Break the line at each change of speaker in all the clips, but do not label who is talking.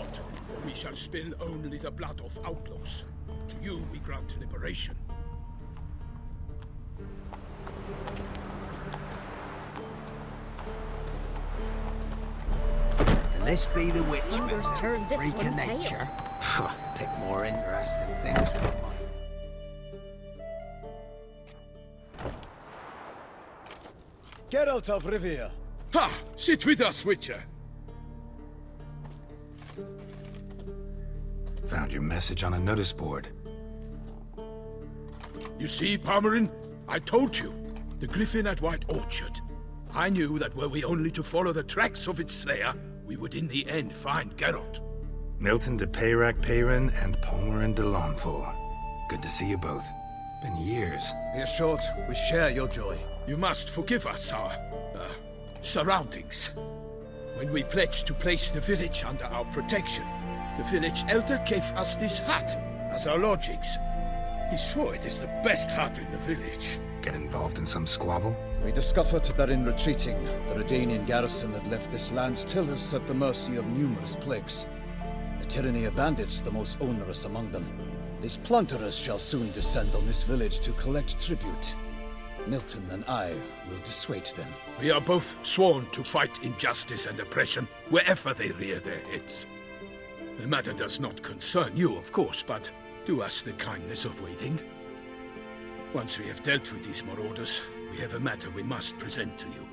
not, for we shall spill only the blood of outlaws. To you we grant liberation.
And this be the witchman,
turned this
freak
one
of
pale.
nature. Pick more interesting things from mine.
Geralt of Rivia.
Ha! Sit with us, Witcher.
Found your message on a notice board.
You see, Palmerin? I told you. The griffin at White Orchard. I knew that were we only to follow the tracks of its slayer, we would in the end find Geralt.
Milton de Peyrac-Peyran and Palmerin de Launfal. Good to see you both. Been years.
Be assured, we share your joy.
You must forgive us our, surroundings. When we pledged to place the village under our protection, the village elder gave us this hut as our lodgings. He swore it is the best hut in the village.
Get involved in some squabble?
We discovered that in retreating, the Redanian garrison had left this land's tillers at the mercy of numerous plagues. The tyranny of bandits the most onerous among them. These plunderers shall soon descend on this village to collect tribute. Milton and I will dissuade them.
We are both sworn to fight injustice and oppression wherever they rear their heads. The matter does not concern you, of course, but do us the kindness of waiting. Once we have dealt with these marauders, we have a matter we must present to you.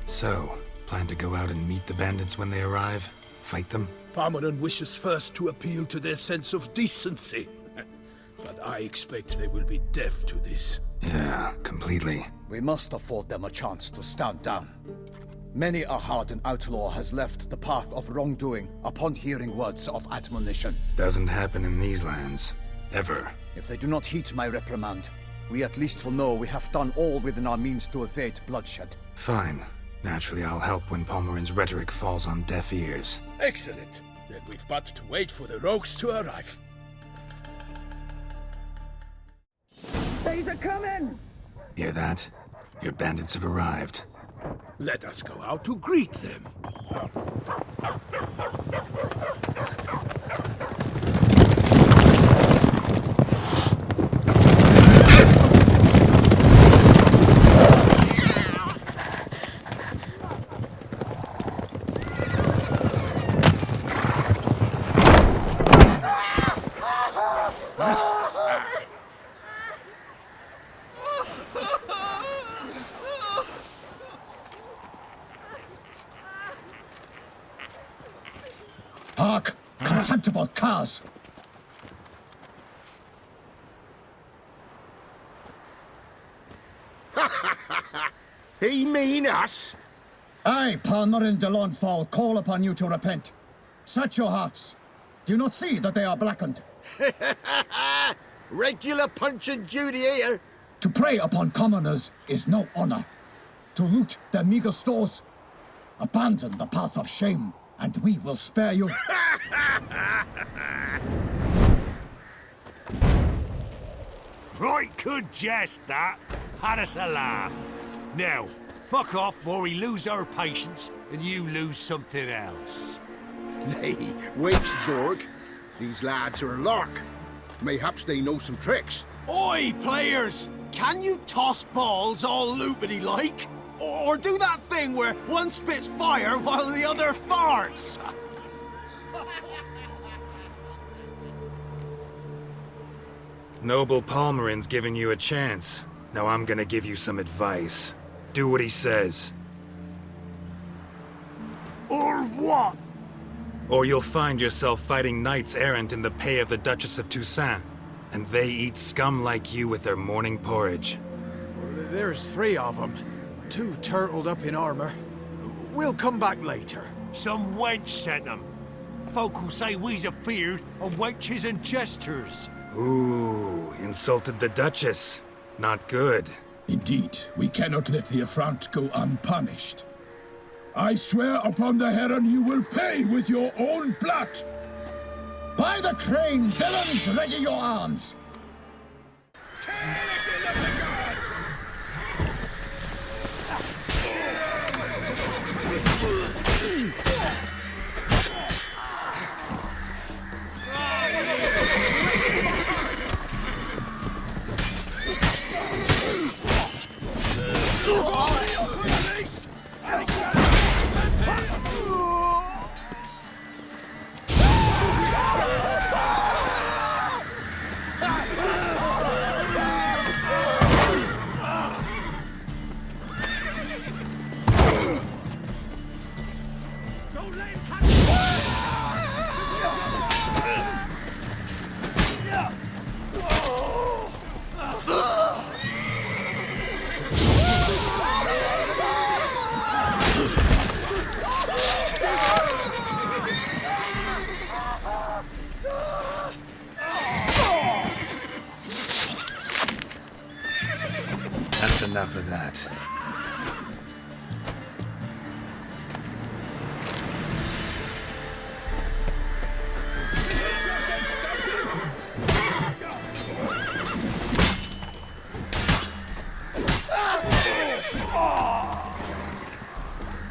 So, plan to go out and meet the bandits when they arrive? Fight them?
Palmerin wishes first to appeal to their sense of decency. But I expect they will be deaf to this.
Yeah, completely.
We must afford them a chance to stand down. Many a hardened outlaw has left the path of wrongdoing upon hearing words of admonition.
Doesn't happen in these lands. Ever.
If they do not heed my reprimand, we at least will know we have done all within our means to evade bloodshed.
Fine. Naturally, I'll help when Palmerin's rhetoric falls on deaf ears.
Excellent. Then we've but to wait for the rogues to arrive.
They're coming!
Hear that? Your bandits have arrived.
Let us go out to greet them.
Hark! Contemptible curs!
He mean us?
I, Palmerin de Launfal, call upon you to repent. Search your hearts. Do you not see that they are blackened?
Regular punch and duty here.
To prey upon commoners is no honor. To loot their meager stores, abandon the path of shame, and we will spare you.
Right good jest, that. Had us a laugh. Now, fuck off before we lose our patience and you lose something else.
Nay, wait, Zorg. These lads are a lark. Mayhaps they know some tricks.
Oi, players! Can you toss balls all loopity-like? Or do that thing where one spits fire while the other farts?
Noble Palmerin's giving you a chance. Now I'm gonna give you some advice. Do what he says.
Or what?
Or you'll find yourself fighting knights errant in the pay of the Duchess of Toussaint. And they eat scum like you with their morning porridge.
There's 3 of them. 2 turtled up in armor. We'll come back later.
Some wench sent them. Folk will say we's afeard of wenches and jesters.
Ooh, insulted the Duchess. Not good.
Indeed, we cannot let the affront go unpunished. I swear upon the Heron you will pay with your own blood!
By the crane, villains, ready your arms!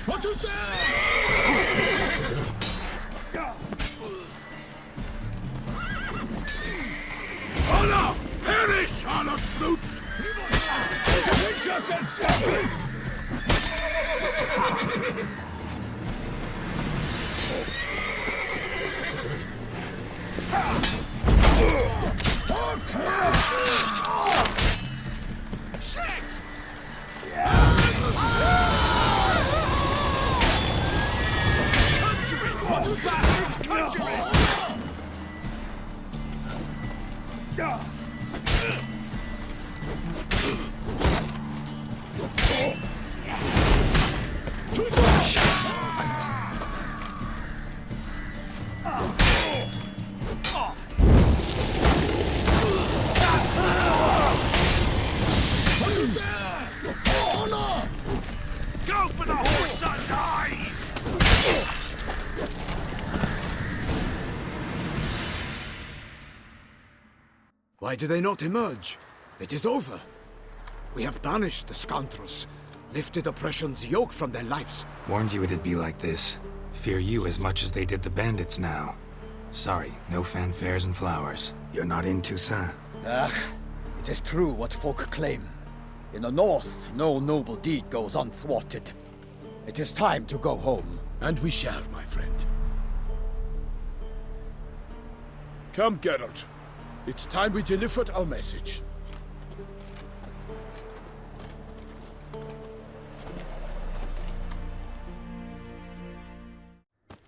For Toussaint! Honor! Perish, harlot brutes! Take yourself, scoundrel!
Go for the horse's eyes!
Why do they not emerge? It is over. We have banished the scoundrels, lifted oppression's yoke from their lives.
Warned you it'd be like this. Fear you as much as they did the bandits now. Sorry, no fanfares and flowers. You're not in Toussaint.
It is true what folk claim. In the north, no noble deed goes unthwarted. It is time to go home.
And we shall, my friend. Come, Geralt. It's time we delivered our message.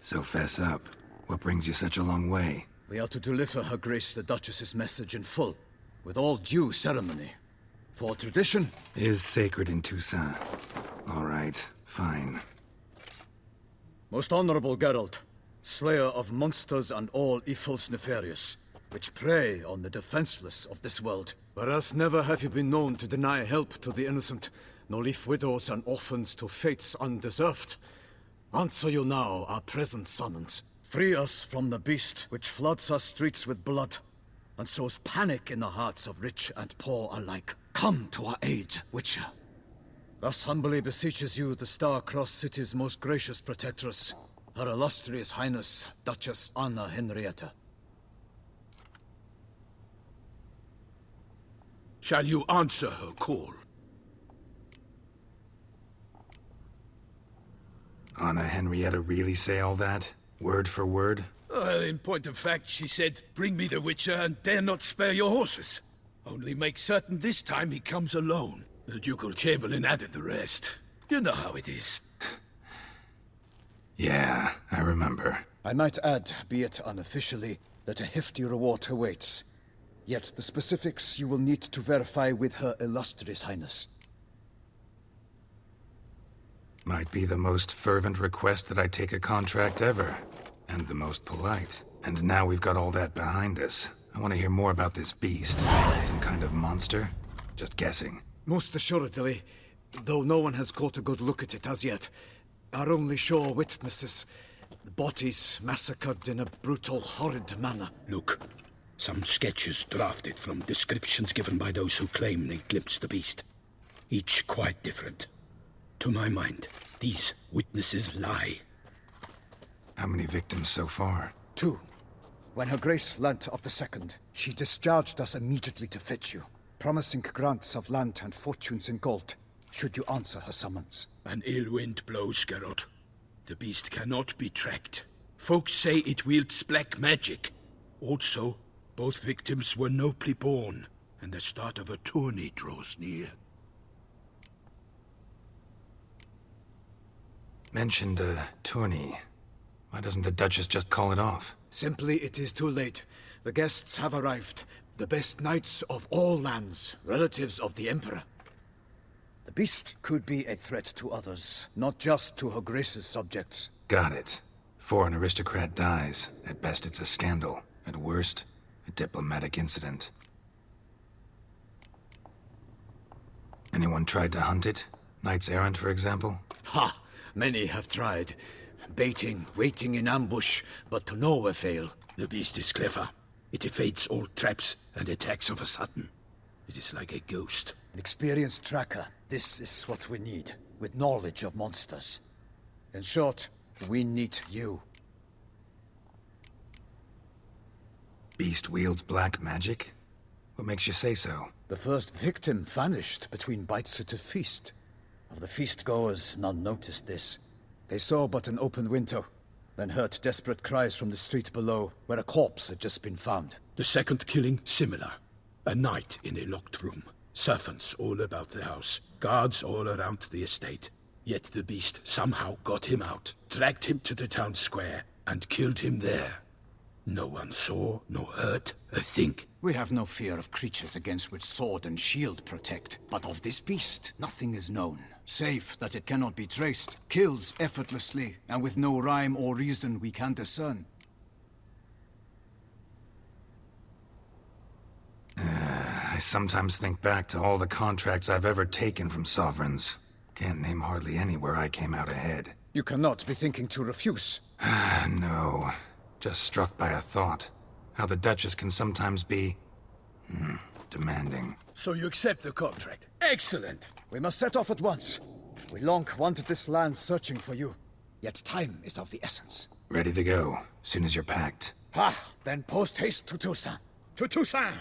So fess up. What brings you such a long way?
We are to deliver Her Grace the Duchess's message in full, with all due ceremony. For tradition
is sacred in Toussaint. All right, fine.
Most honorable Geralt, slayer of monsters and all evils nefarious, which prey on the defenseless of this world. Whereas never have you been known to deny help to the innocent, nor leave widows and orphans to fates undeserved. Answer you now our present summons. Free us from the beast which floods our streets with blood, and sows panic in the hearts of rich and poor alike. Come to our aid, Witcher. Thus humbly beseeches you the Star-Crossed City's most gracious protectress, Her Illustrious Highness, Duchess Anna Henrietta.
Shall you answer her call?
Anna Henrietta really say all that? Word for word?
Well, in point of fact, she said, bring me the Witcher and dare not spare your horses. Only make certain this time he comes alone. The Ducal Chamberlain added the rest. You know how it is.
Yeah, I remember.
I might add, be it unofficially, that a hefty reward awaits. Yet the specifics you will need to verify with Her Illustrious Highness.
Might be the most fervent request that I take a contract ever. And the most polite. And now we've got all that behind us. I want to hear more about this beast. Some kind of monster? Just guessing.
Most assuredly, though no one has caught a good look at it as yet. Our only sure witnesses. Bodies massacred in a brutal, horrid manner.
Look, some sketches drafted from descriptions given by those who claim they glimpsed the beast. Each quite different. To my mind, these witnesses lie.
How many victims so far?
2. When Her Grace learnt of the second, she discharged us immediately to fetch you, promising grants of land and fortunes in gold, should you answer her summons.
An ill wind blows, Geralt. The beast cannot be tracked. Folks say it wields black magic. Also, both victims were nobly born, and the start of a tourney draws near.
Mentioned a tourney. Why doesn't the Duchess just call it off?
Simply, it is too late. The guests have arrived. The best knights of all lands, relatives of the Emperor. The beast could be a threat to others, not just to Her Grace's subjects.
Got it. Before an aristocrat dies, at best it's a scandal. At worst, a diplomatic incident. Anyone tried to hunt it? Knights errant, for example?
Ha! Many have tried. Baiting, waiting in ambush, but to no avail.
The beast is clever. It evades all traps and attacks of a sudden. It is like a ghost.
An experienced tracker. This is what we need, with knowledge of monsters. In short, we need you.
Beast wields black magic? What makes you say so?
The first victim vanished between bites at a feast. Of the feast-goers, none noticed this. They saw but an open window, then heard desperate cries from the street below, where a corpse had just been found.
The second killing, similar. A night in a locked room. Servants all about the house. Guards all around the estate. Yet the beast somehow got him out, dragged him to the town square, and killed him there. No one saw, nor heard a thing.
We have no fear of creatures against which sword and shield protect. But of this beast, nothing is known. Save that it cannot be traced, kills effortlessly, and with no rhyme or reason we can discern.
I sometimes think back to all the contracts I've ever taken from sovereigns. Can't name hardly any where I came out ahead.
You cannot be thinking to refuse.
No. Just struck by a thought. How the Duchess can sometimes be... demanding.
So you accept the contract? Excellent!
We must set off at once. We long wanted this land searching for you. Yet time is of the essence.
Ready to go, soon as you're packed.
Then post haste to Toussaint.
To Toussaint!